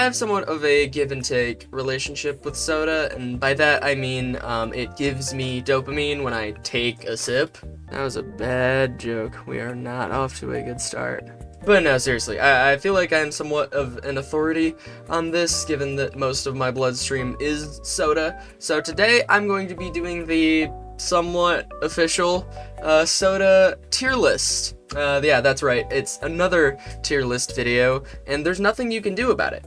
have somewhat of a give and take relationship with soda, and by that I mean it gives me dopamine when I take a sip. That was a bad joke. We are not off to a good start. But no, seriously, I feel like I'm somewhat of an authority on this, given that most of my bloodstream is soda. So today I'm going to be doing the somewhat official soda tier list. Yeah, that's right, it's another tier list video, and there's nothing you can do about it,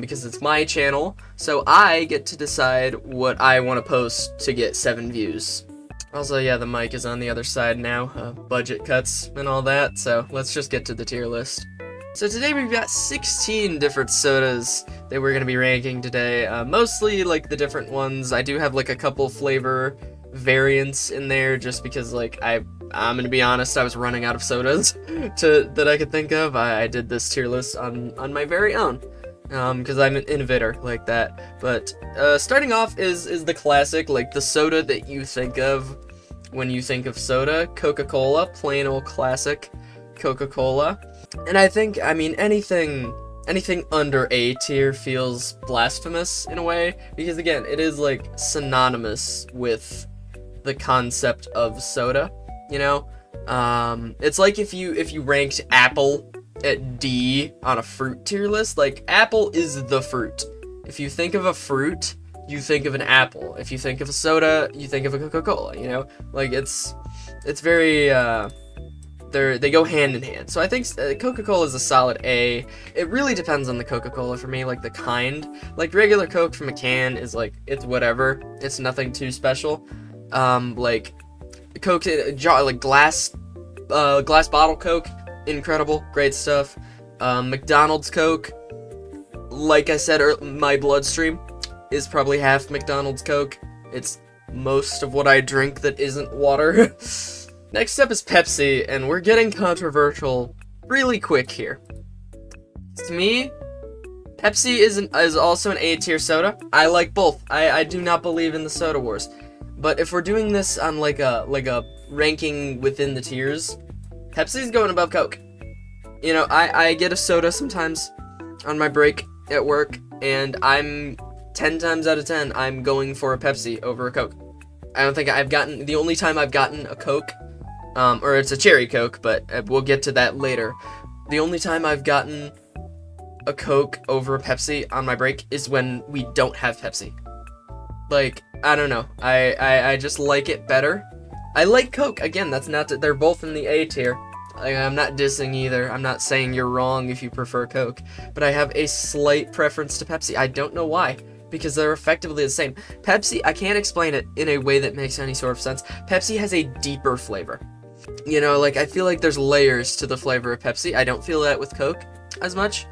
because it's my channel, so I get to decide what I want to post to get 7 views. Also, yeah, the mic is on the other side now, budget cuts and all that, so let's just get to the tier list. So today we've got 16 different sodas that we're going to be ranking today, mostly like the different ones. I do have like a couple flavor variants in there just because like I'm gonna be honest, I was running out of sodas that I could think of. I did this tier list on my very own, because I'm an innovator like that. But starting off is the classic, like the soda that you think of when you think of soda. Coca-Cola, plain old classic Coca-Cola. And I mean anything under A tier feels blasphemous in a way, because again, it is like synonymous with the concept of soda, you know? It's like if you ranked apple at D on a fruit tier list. Like, apple is the fruit. If you think of a fruit, you think of an apple. If you think of a soda, you think of a Coca-Cola, you know? Like, it's very, they go hand in hand. So I think Coca-Cola is a solid A. It really depends on the Coca-Cola for me, like the kind. Like regular Coke from a can is like, it's whatever. It's nothing too special. Like Coke in a jar, like glass bottle Coke, incredible, great stuff. McDonald's Coke, like I said, my bloodstream is probably half McDonald's Coke. It's most of what I drink that isn't water. Next up is Pepsi, and we're getting controversial really quick here. To me, Pepsi is also an A tier soda. I like both. I do not believe in the soda wars. But if we're doing this on like a ranking within the tiers, Pepsi's going above Coke. You know, I get a soda sometimes on my break at work, and I'm 10 times out of 10, I'm going for a Pepsi over a Coke. I don't think the only time I've gotten a Coke, or it's a cherry Coke, but we'll get to that later. The only time I've gotten a Coke over a Pepsi on my break is when we don't have Pepsi. Like, I don't know, I just like it better. I like Coke, again, that's not that they're both in the A tier. Like, I'm not dissing either, I'm not saying you're wrong if you prefer Coke, but I have a slight preference to Pepsi. I don't know why, because they're effectively the same. Pepsi, I can't explain it in a way that makes any sort of sense. Pepsi has a deeper flavor. You know, like, I feel like there's layers to the flavor of Pepsi. I don't feel that with Coke as much.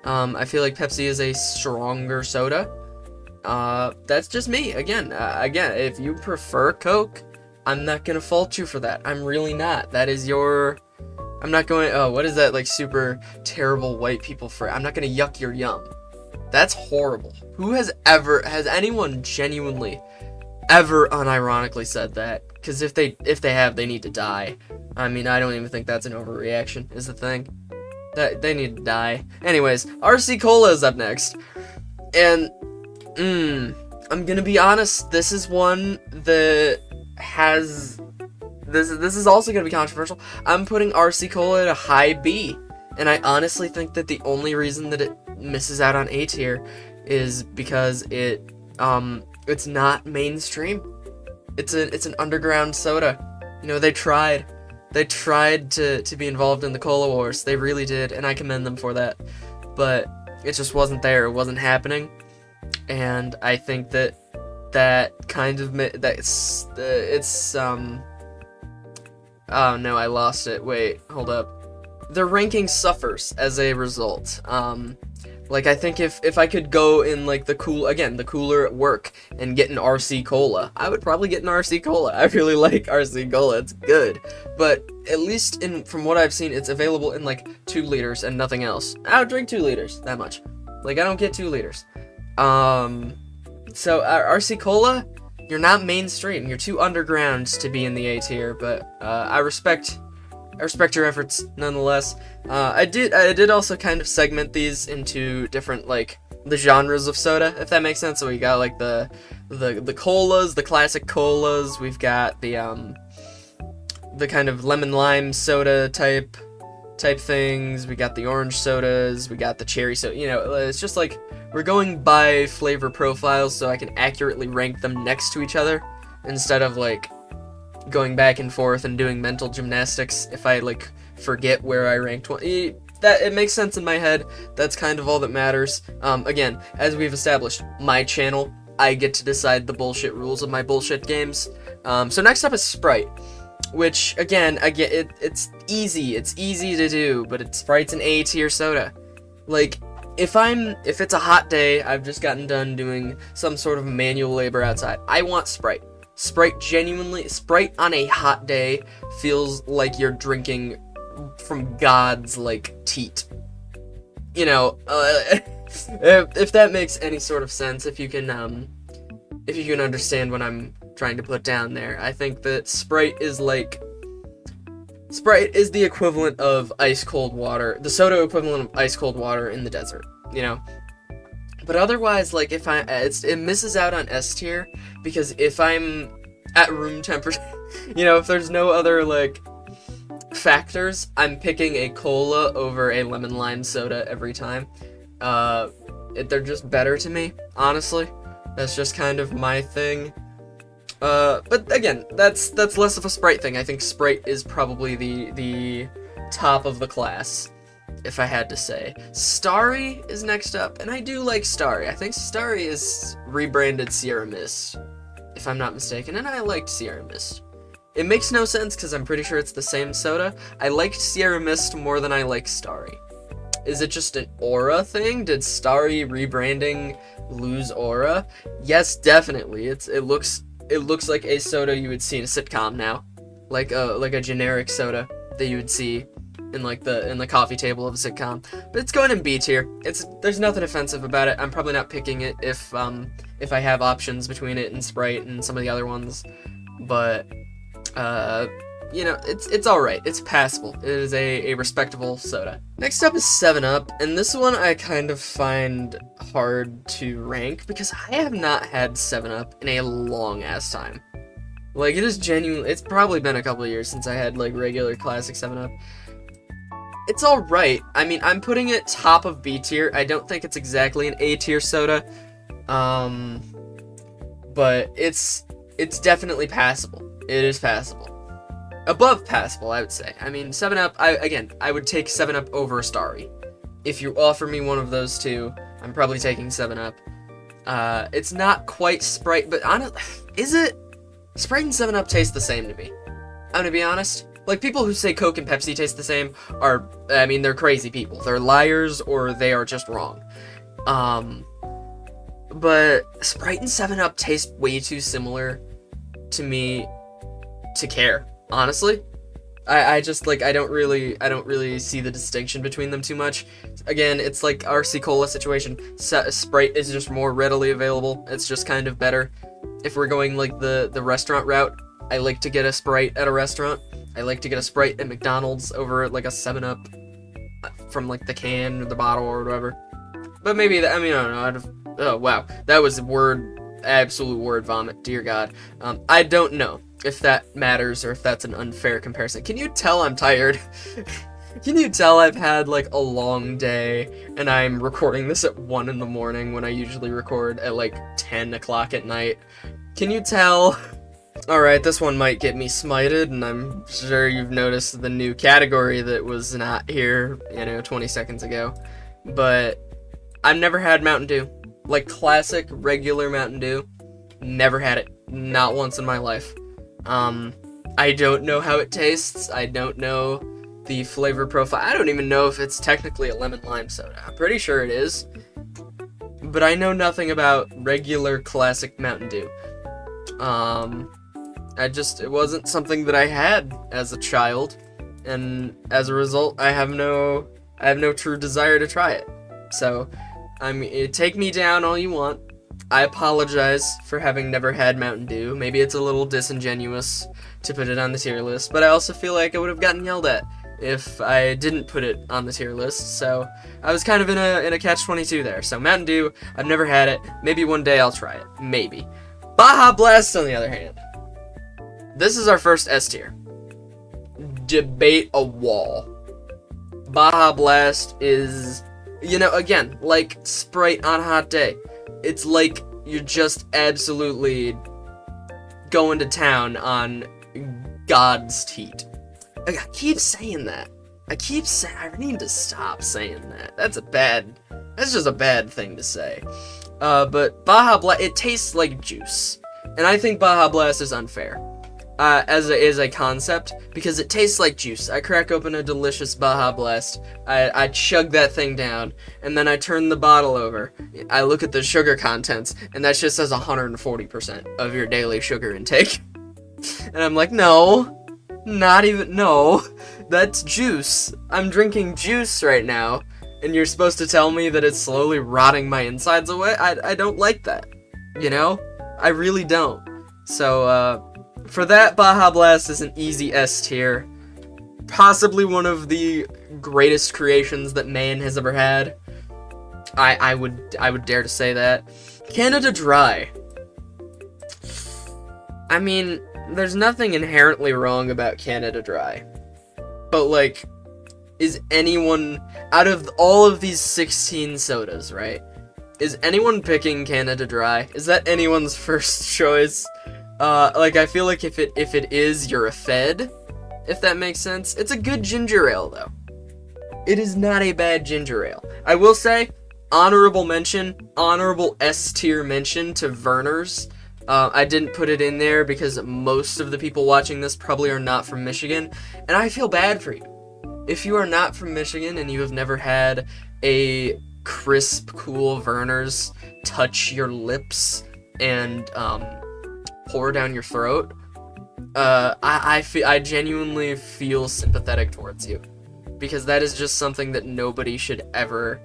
I feel like Pepsi is a stronger soda. That's just me. Again, if you prefer Coke, I'm not gonna fault you for that. I'm really not. That is your... I'm not going... Oh, what is that, like, super terrible white people phrase? I'm not gonna yuck your yum. That's horrible. Who has anyone genuinely ever unironically said that? Because if they have, they need to die. I mean, I don't even think that's an overreaction, is the thing. That they need to die. Anyways, RC Cola is up next. And, I'm gonna be honest, this is one that has... This is also gonna be controversial. I'm putting RC Cola at a high B. And I honestly think that the only reason that it misses out on A tier is because it's not mainstream. It's an underground soda. You know, they tried to be involved in the cola wars. They really did, and I commend them for that. But it just wasn't there. It wasn't happening. And I think that kind of oh no, I lost it. Wait, hold up. The ranking suffers as a result. Like, I think if I could go in, like, the cooler at work and get an RC Cola, I would probably get an RC Cola. I really like RC Cola, it's good. But at least from what I've seen, it's available in, like, 2 liters and nothing else. I don't drink 2 liters, that much. Like, I don't get 2 liters. So, RC Cola, you're not mainstream. You're too underground to be in the A tier, but, I respect your efforts, nonetheless. I did also kind of segment these into different, like, the genres of soda, if that makes sense. So we got like the colas, the classic colas. We've got the kind of lemon lime soda type things. We got the orange sodas. We got the cherry soda. You know, it's just like we're going by flavor profiles, so I can accurately rank them next to each other instead of like going back and forth and doing mental gymnastics if I like forget where I ranked one. That it makes sense in my head. That's kind of all that matters. Again, as we've established, my channel, I get to decide the bullshit rules of my bullshit games. So next up is Sprite, which again, I get it. It's easy to do, but Sprite's an A tier soda. Like, if it's a hot day, I've just gotten done doing some sort of manual labor outside, I want Sprite. Sprite on a hot day feels like you're drinking from God's, like, teat. You know, if that makes any sort of sense, if you can understand what I'm trying to put down there. I think that Sprite is the equivalent of ice cold water, the soda equivalent of ice cold water in the desert, you know? But otherwise, like, it misses out on S tier, because if I'm at room temperature, you know, if there's no other, like, factors, I'm picking a cola over a lemon lime soda every time. They're just better to me, honestly. That's just kind of my thing. But again, that's less of a Sprite thing. I think Sprite is probably the top of the class, if I had to say. Starry is next up, and I do like Starry. I think Starry is rebranded Sierra Mist, if I'm not mistaken, and I liked Sierra Mist. It makes no sense because I'm pretty sure it's the same soda. I liked Sierra Mist more than I like Starry. Is it just an aura thing? Did Starry rebranding lose aura? Yes, definitely. It looks like a soda you would see in a sitcom now, like a generic soda that you would see in the coffee table of a sitcom. But it's going in B tier. There's nothing offensive about it. I'm probably not picking it if I have options between it and Sprite and some of the other ones, but you know, it's alright. It's passable. It is a respectable soda. Next up is 7-Up, and this one I kind of find hard to rank because I have not had 7-Up in a long-ass time. Like, it's probably been a couple of years since I had, like, regular classic 7-Up. It's alright. I mean, I'm putting it top of B tier. I don't think it's exactly an A tier soda. But it's definitely passable. It is passable. Above passable, I would say. I mean, 7-Up, I would take 7-Up over Starry. If you offer me one of those two, I'm probably taking 7-Up. It's not quite Sprite, but is it? Sprite and 7-Up taste the same to me. I'm gonna be honest. Like, people who say Coke and Pepsi taste the same they're crazy people. They're liars, or they are just wrong. But Sprite and 7-Up taste way too similar to me to care. Honestly, I just, like, I don't really see the distinction between them too much. Again, it's like RC Cola situation. Sprite is just more readily available. It's just kind of better. If we're going, like, the restaurant route, I like to get a Sprite at a restaurant. I like to get a Sprite at McDonald's over, like, a 7-Up from, like, the can or the bottle or whatever. But maybe, I don't know. Oh, wow. That was absolute word vomit. Dear God. I don't know if that matters or if that's an unfair comparison. Can you tell I'm tired? Can you tell I've had, like, a long day and I'm recording this at 1 in the morning when I usually record at, like, 10 o'clock at night? Can you tell? Alright, this one might get me smited, and I'm sure you've noticed the new category that was not here, 20 seconds ago. But I've never had Mountain Dew. Like, classic, regular Mountain Dew. Never had it. Not once in my life. I don't know how it tastes. I don't know the flavor profile. I don't even know if it's technically a lemon lime soda. I'm pretty sure it is. But I know nothing about regular classic Mountain Dew. It wasn't something that I had as a child, and as a result, I have no true desire to try it. So, take me down all you want. I apologize for having never had Mountain Dew. Maybe it's a little disingenuous to put it on the tier list, but I also feel like I would have gotten yelled at if I didn't put it on the tier list. So I was kind of in a catch-22 there. So Mountain Dew, I've never had it. Maybe one day I'll try it. Maybe. Baja Blast, on the other hand. This is our first S tier. Debate a wall. Baja Blast is, you know, again, like Sprite on a hot day. It's like you're just absolutely going to town on God's heat. I keep saying that. I need to stop saying that. That's just a bad thing to say. But Baja Blast, it tastes like juice. And I think Baja Blast is unfair. As a concept, because it tastes like juice. I crack open a delicious Baja Blast, I chug that thing down, and then I turn the bottle over. I look at the sugar contents, and that just says 140% of your daily sugar intake. And I'm like, no, that's juice. I'm drinking juice right now, and you're supposed to tell me that it's slowly rotting my insides away? I don't like that, you know? I really don't. So, for that, Baja Blast is an easy S tier. Possibly one of the greatest creations that man has ever had. I would dare to say that. Canada Dry. I mean, there's nothing inherently wrong about Canada Dry. But, like, is anyone, out of all of these 16 sodas, right? Is anyone picking Canada Dry? Is that anyone's first choice? Like, I feel like if it is, you're a fed, if that makes sense. It's a good ginger ale, though. It is not a bad ginger ale. I will say, honorable S tier mention to Vernors. I didn't put it in there because most of the people watching this probably are not from Michigan, and I feel bad for you. If you are not from Michigan and you have never had a crisp, cool Vernors touch your lips and, pour down your throat, I genuinely feel sympathetic towards you, because that is just something that nobody should ever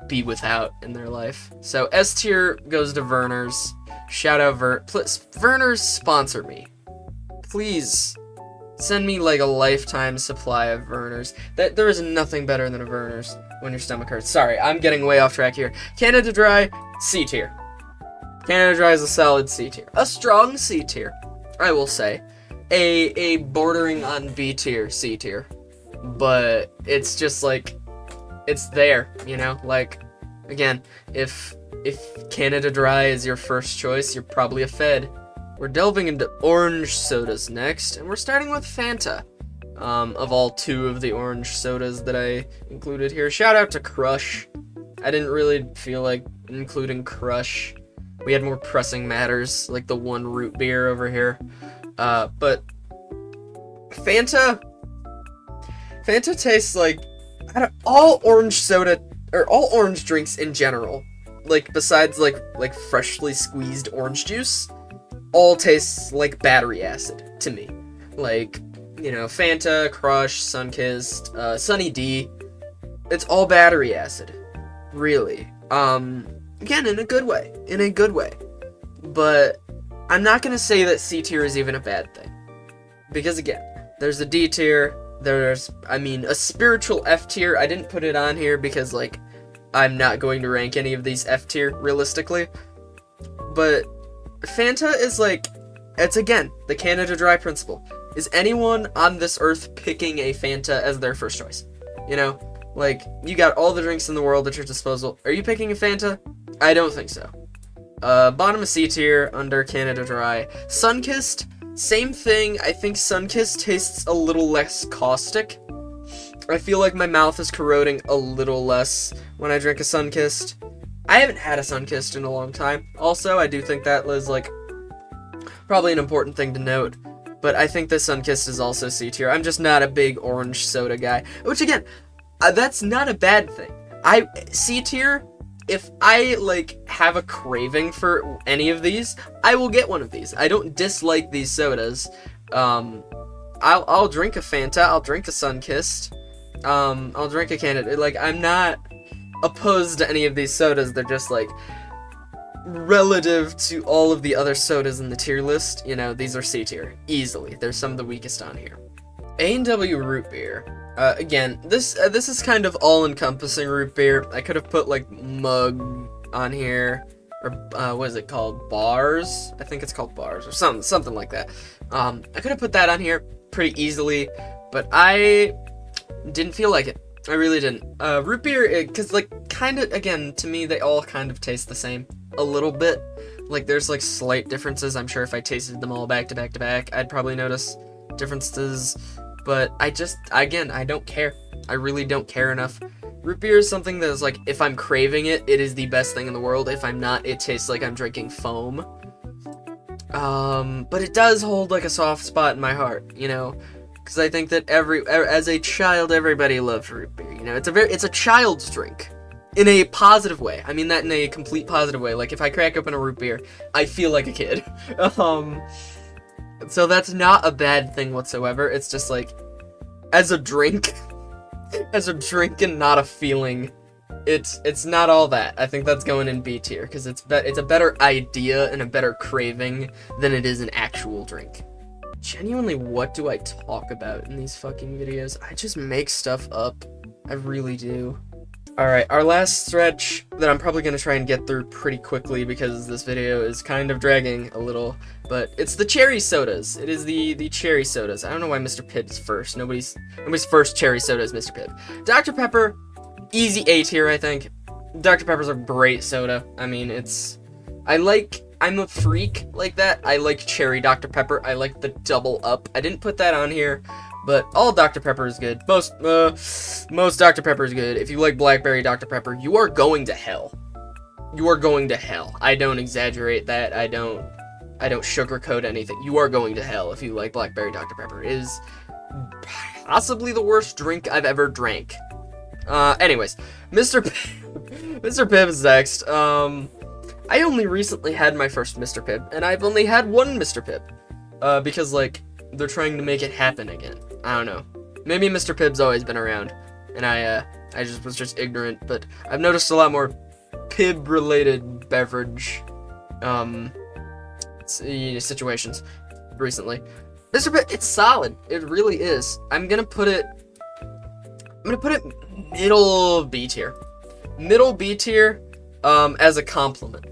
be without in their life. So S tier goes to Vernors. Shout out Vernors, sponsor me. Please send me like a lifetime supply of Vernors. There is nothing better than a Vernors when your stomach hurts. Sorry, I'm getting way off track here. Canada Dry, C tier. Canada Dry is a solid C tier. A strong C tier, I will say. A bordering on B tier C tier. But it's just like, it's there, you know? Like, again, if Canada Dry is your first choice, you're probably a fed. We're delving into orange sodas next, and we're starting with Fanta. Of all two of the orange sodas that I included here. Shout out to Crush. I didn't really feel like including Crush. We had more pressing matters, like the one root beer over here. But Fanta tastes like, all orange soda, or all orange drinks in general, like besides like freshly squeezed orange juice, all tastes like battery acid to me. Like, you know, Fanta, Crush, Sunkist, Sunny D, it's all battery acid, really. Again, in a good way. But I'm not gonna say that C tier is even a bad thing. Because again, there's a D tier, there's, a spiritual F tier. I didn't put it on here because, like, I'm not going to rank any of these F tier, realistically. But Fanta is, like, it's, again, the Canada Dry principle. Is anyone on this earth picking a Fanta as their first choice? You know? Like, you got all the drinks in the world at your disposal. Are you picking a Fanta? I don't think so. Bottom of C tier, under Canada Dry. Sunkist, same thing. I think Sunkist tastes a little less caustic. I feel like my mouth is corroding a little less when I drink a Sunkist. I haven't had a Sunkist in a long time. Also, I do think that was, like, probably an important thing to note. But I think the Sunkist is also C tier. I'm just not a big orange soda guy. Which, again, that's not a bad thing. C tier, if I, like, have a craving for any of these, I will get one of these. I don't dislike these sodas. I'll drink a Fanta, I'll drink a Sunkist, I'll drink a Canada. Like, I'm not opposed to any of these sodas. They're just, like, relative to all of the other sodas in the tier list, you know, these are C tier. Easily. They're some of the weakest on here. A&W Root Beer. Again, this is kind of all-encompassing root beer. I could have put like mug on here, or what is it called? Bars? I think it's called bars or something like that. I could have put that on here pretty easily, but I didn't feel like it. I really didn't. Root beer, because like kind of, again, to me they all kind of taste the same a little bit. Like there's like slight differences. I'm sure if I tasted them all back to back to back, I'd probably notice differences. But I don't care. I really don't care enough. Root beer is something that is like, if I'm craving it, it is the best thing in the world. If I'm not, it tastes like I'm drinking foam. But it does hold like a soft spot in my heart, you know, because I think that as a child, everybody loved root beer. You know, it's a child's drink. In a positive way. I mean that in a complete positive way. Like, if I crack open a root beer, I feel like a kid. So that's not a bad thing whatsoever. It's just like, as a drink, and not a feeling, it's not all that. I think that's going in B tier, because it's a better idea and a better craving than it is an actual drink. Genuinely, what do I talk about in these fucking videos? I just make stuff up. I really do. Alright, our last stretch that I'm probably going to try and get through pretty quickly because this video is kind of dragging a little, but it's the cherry sodas. It is the cherry sodas. I don't know why Mr. Pibb is first. Nobody's first cherry soda is Mr. Pibb. Dr. Pepper, easy A tier, I think. Dr. Pepper's a great soda. I mean, I'm a freak like that. I like cherry Dr. Pepper. I like the double up. I didn't put that on here, but all Dr. Pepper is good. Most Dr. Pepper is good. If you like blackberry Dr. Pepper, you are going to hell. You are going to hell. I don't exaggerate that. I don't sugarcoat anything. You are going to hell if you like blackberry Dr. Pepper. It is possibly the worst drink I've ever drank. Anyways, Mr. Pibb is next. I only recently had my first Mr. Pibb, and I've only had one Mr. Pibb. Because, like, they're trying to make it happen again. I don't know. Maybe Mr. Pibb's always been around, and I was just ignorant, but I've noticed a lot more Pibb-related beverage, situations recently. Mr. Pibb, it's solid. It really is. I'm gonna put it middle B tier. Middle B tier, as a compliment.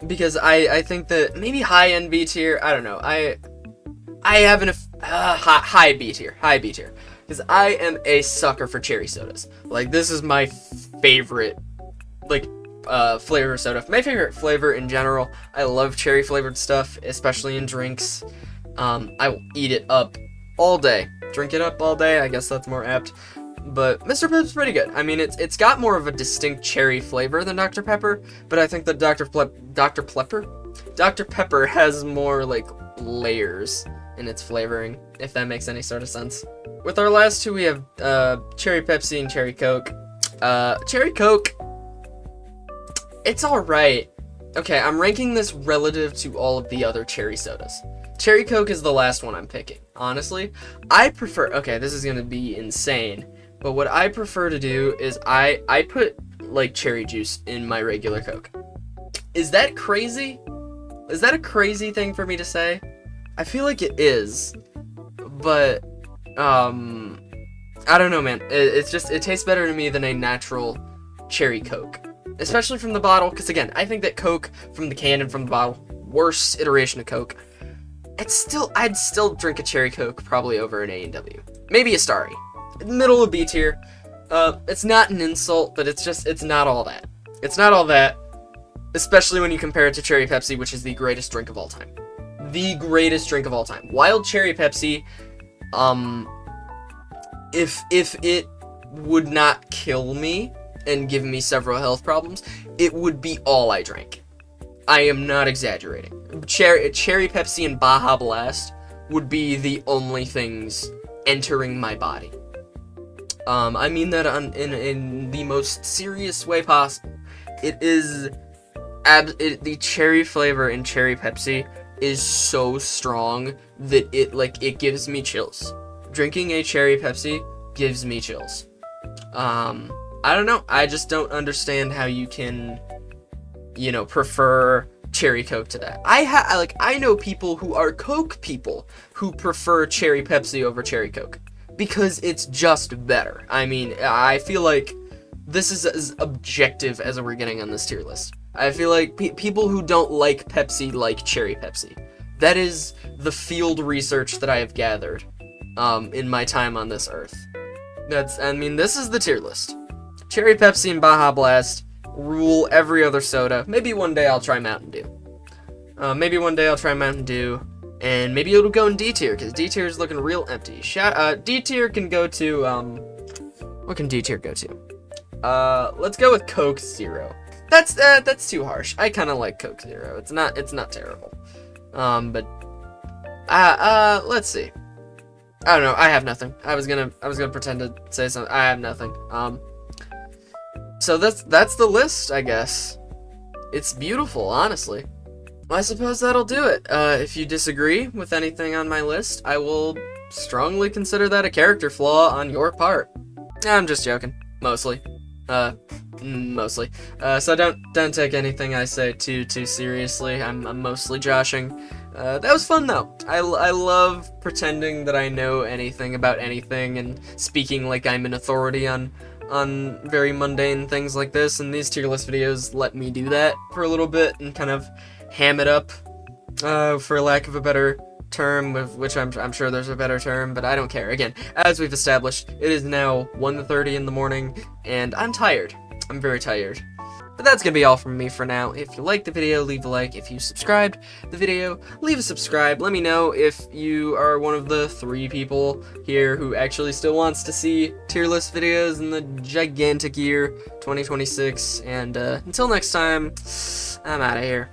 Because I think that maybe high-end B tier, I don't know. I have high B tier, because I am a sucker for cherry sodas. Like, this is my favorite, like, flavor of soda. My favorite flavor in general. I love cherry flavored stuff, especially in drinks. I will eat it up all day. Drink it up all day, I guess that's more apt. But Mr. Pibb's pretty good. I mean, it's got more of a distinct cherry flavor than Dr. Pepper, but I think that Dr. Pepper has more, like, layers in its flavoring, if that makes any sort of sense. With our last two, we have Cherry Pepsi and Cherry Coke. Cherry Coke, it's alright. Okay, I'm ranking this relative to all of the other cherry sodas. Cherry Coke is the last one I'm picking. Honestly, I prefer, okay, this is gonna be insane, but what I prefer to do is I put, like, cherry juice in my regular Coke. Is that crazy? Is that a crazy thing for me to say? I feel like it is, but, I don't know, man. It tastes better to me than a natural cherry Coke. Especially from the bottle, because again, I think that Coke from the can and from the bottle, worst iteration of Coke. I'd still drink a cherry Coke probably over an A&W. Maybe a Starry. Middle of B tier. It's not an insult, but it's not all that. It's not all that, especially when you compare it to Cherry Pepsi, which is the greatest drink of all time. The greatest drink of all time. Wild Cherry Pepsi, if it would not kill me and give me several health problems, it would be all I drank. I am not exaggerating. Cherry Pepsi and Baja Blast would be the only things entering my body. I mean that in the most serious way possible. The cherry flavor in Cherry Pepsi is so strong that it gives me chills. Drinking a Cherry Pepsi gives me chills. I don't know. I just don't understand how you can, prefer Cherry Coke to that. I know people who are Coke people who prefer Cherry Pepsi over Cherry Coke. because it's just better. I mean, I feel like this is as objective as we're getting on this tier list. I feel like people who don't like Pepsi like Cherry Pepsi. That is the field research that I have gathered in my time on this earth. I mean, this is the tier list. Cherry Pepsi and Baja Blast rule every other soda. Maybe one day I'll try Mountain Dew. And maybe it'll go in D tier, because D tier is looking real empty. D tier can go to, what can D tier go to? Let's go with Coke Zero. That's too harsh. I kind of like Coke Zero. It's not terrible. But let's see. I don't know. I have nothing. I was gonna pretend to say something. I have nothing. So that's the list, I guess. It's beautiful, honestly. Well, I suppose that'll do it. If you disagree with anything on my list, I will strongly consider that a character flaw on your part. I'm just joking. Mostly. So don't take anything I say too seriously. I'm mostly joshing. That was fun though. I love pretending that I know anything about anything and speaking like I'm an authority on very mundane things like this, and these tier list videos let me do that for a little bit and kind of ham it up, for lack of a better term, which I'm sure there's a better term, but I don't care. Again, as we've established, it is now 1:30 in the morning, and I'm tired. I'm very tired. But that's gonna be all from me for now. If you liked the video, leave a like. If you subscribed the video, leave a subscribe. Let me know if you are one of the 3 people here who actually still wants to see tier list videos in the gigantic year 2026. And until next time, I'm out of here.